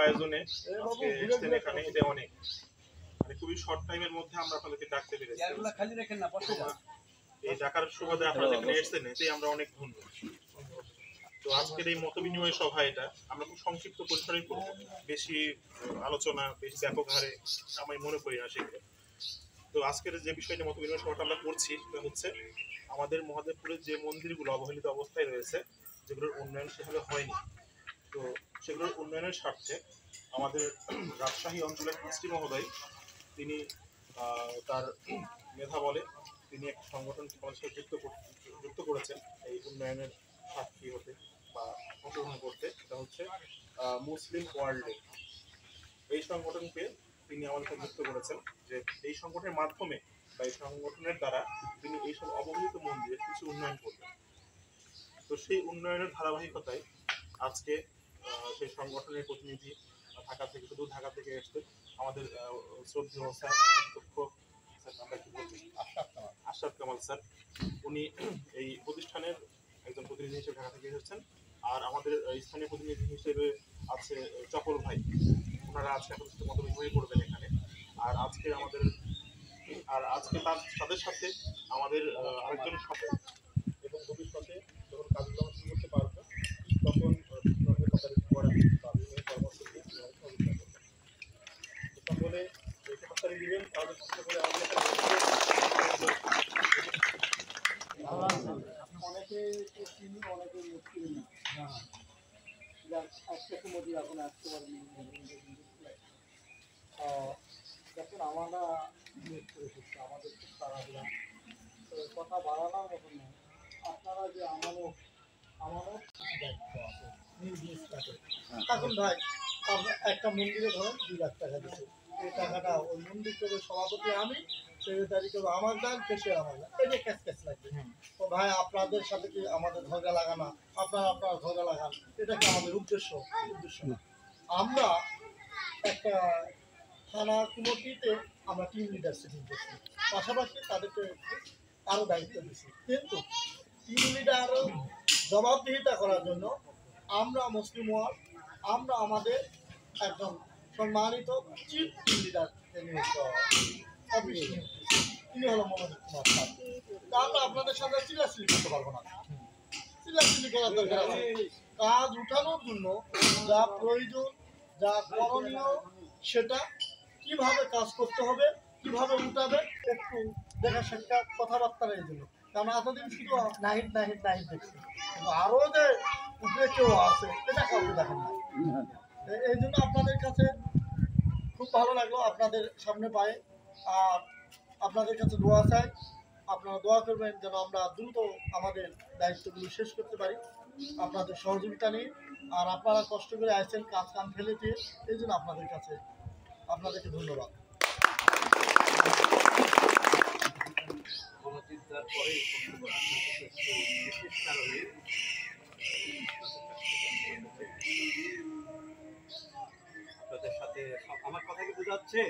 আয়োজনে আজকে এসেছেন এখানে, এটা অনেক মানে খুবই শর্ট টাইমের মধ্যে আমরা আপনাদেরকে ডাকতে পেরেছি। এই ডাকার সুবাদে আপনারা যেখানে এসেছেন এতেই আমরা অনেক ধন্য। তো আজকের এই মত বিনিময় সভা এটা আমরা খুব সংক্ষিপ্ত পরিসরেই করব, বেশি আলোচনা বেশি ব্যাপক হারে আমি মনে করি না সেগুলো। তো আজকের যে বিষয়টা মত বিনিময় সভাটা আমরা করছি সেটা হচ্ছে আমাদের মহাদেবপুরের যে মন্দিরগুলো অবহেলিত অবস্থায় রয়েছে, যেগুলোর উন্নয়ন সেভাবে হয়নি, তো সেগুলোর উন্নয়নের স্বার্থে আমাদের রাজশাহী অঞ্চলের কৃষ্টি মহোদয় তিনি তার মেধা বলে তিনি একটা সংগঠনকে আমাদের সাথে যুক্ত করেছেন এই উন্নয়নের সাক্ষী হতে বা অংশগ্রহণ করতে। এটা হচ্ছে মুসলিম ওয়ার্ল্ডে, এই সংগঠনকে তিনি আমাদের সাথে যুক্ত করেছেন যে এই সংগঠনের মাধ্যমে বা এই সংগঠনের দ্বারা তিনি এইসব অবহেলিত মন্দিরের কিছু উন্নয়ন করবেন। তো সেই উন্নয়নের ধারাবাহিকতায় আজকে সেই সংগঠনের প্রতিনিধি ঢাকা থেকে, শুধু ঢাকা থেকে এসছে আমাদের শ্রদ্ধেয় স্যার অধ্যক্ষ আশরাফ কামাল স্যার, উনি এই প্রতিষ্ঠানের একজন প্রতিনিধি হিসেবে ঢাকা থেকে এসেছেন। আর আমাদের স্থানীয় প্রতিনিধি হিসেবে আছে চপল ভাই, ওনারা আজকে আপনাদের সাথে মত বিনিময় করবেন এখানে। আর আজকে তাদের সাথে আমাদের আরেকজন সাথে এবং ভবিষ্যতে যখন কাজগুলো শুরু করতে পারবো তখন সকলে সহকারী দিবেন, তাহলে কষ্ট করে অনেকে চিনি, অনেকে মুশকিল না, একটা সময় এখন আসতে পারেনি। দেখুন আমরা আমাদের খুব তাড়াহুড়া, কথা বাড়ানোর মতন নয়। আপনারা যে আমারও দায়িত্ব আছে এখন ভাই, একটা মন্দিরে ধরেন 2 লাখ টাকা দিচ্ছে, এই টাকাটা ওই মন্দির করে সভাপতি আমি, সেক্রেটারি করবো আমার দান, শেষে আমার দান, এটা ক্যাশ লাগবে। তো ভাই আপনাদের সাথে কি আমাদের ঝগড়া লাগানো, আপনারা ঝগড়া লাগান, এটা কি আমাদের উদ্দেশ্য না। আমরা একটা থানা কমিটিতে আমরা টিম লিডার সেটিং করছি, পাশাপাশি তাদেরকে আরও দায়িত্ব দিচ্ছি, কিন্তু টিম লিডারও জবাবদিহিতা করার জন্য আমরা মুসলিম ওয়ার্ড আমরা আমাদের একজন সম্মানিত চিফ টিম লিডার তিনি হলো মনোজিৎ কুমার স্যার। তা আমরা আপনাদের সাথে চিল্লাচিল্লি করতে পারবো না, চিল্লাচিল্লি করার দরকার আছে। কাজ উঠানোর জন্য যা প্রয়োজন, যা করণীয়, সেটা কিভাবে কাজ করতে হবে, কিভাবে উঠাবে, একটু দেখা সাক্ষাৎ কথাবার্তার এই জন্য। কারণ এতদিন শুধু নাহিদ দেখছি, কিন্তু আরও যে উপরে কেউ আছে এটা কাউকে দেখেন না। এই জন্য আপনাদের কাছে খুব ভালো লাগলো আপনাদের সামনে পায়ে। আর আপনাদের কাছে দোয়া চাই, আপনারা দোয়া করবেন যেন আমরা দ্রুত আমাদের দায়িত্বগুলো শেষ করতে পারি আপনাদের সহযোগিতা নিয়ে। আর আপনারা কষ্ট করে আসছেন, কাজ কাম ফেলে দিয়ে, এই জন্য আপনাদেরকে ধন্যবাদ। আপনাদের সাথে আমার কথা কি বোঝা যাচ্ছে?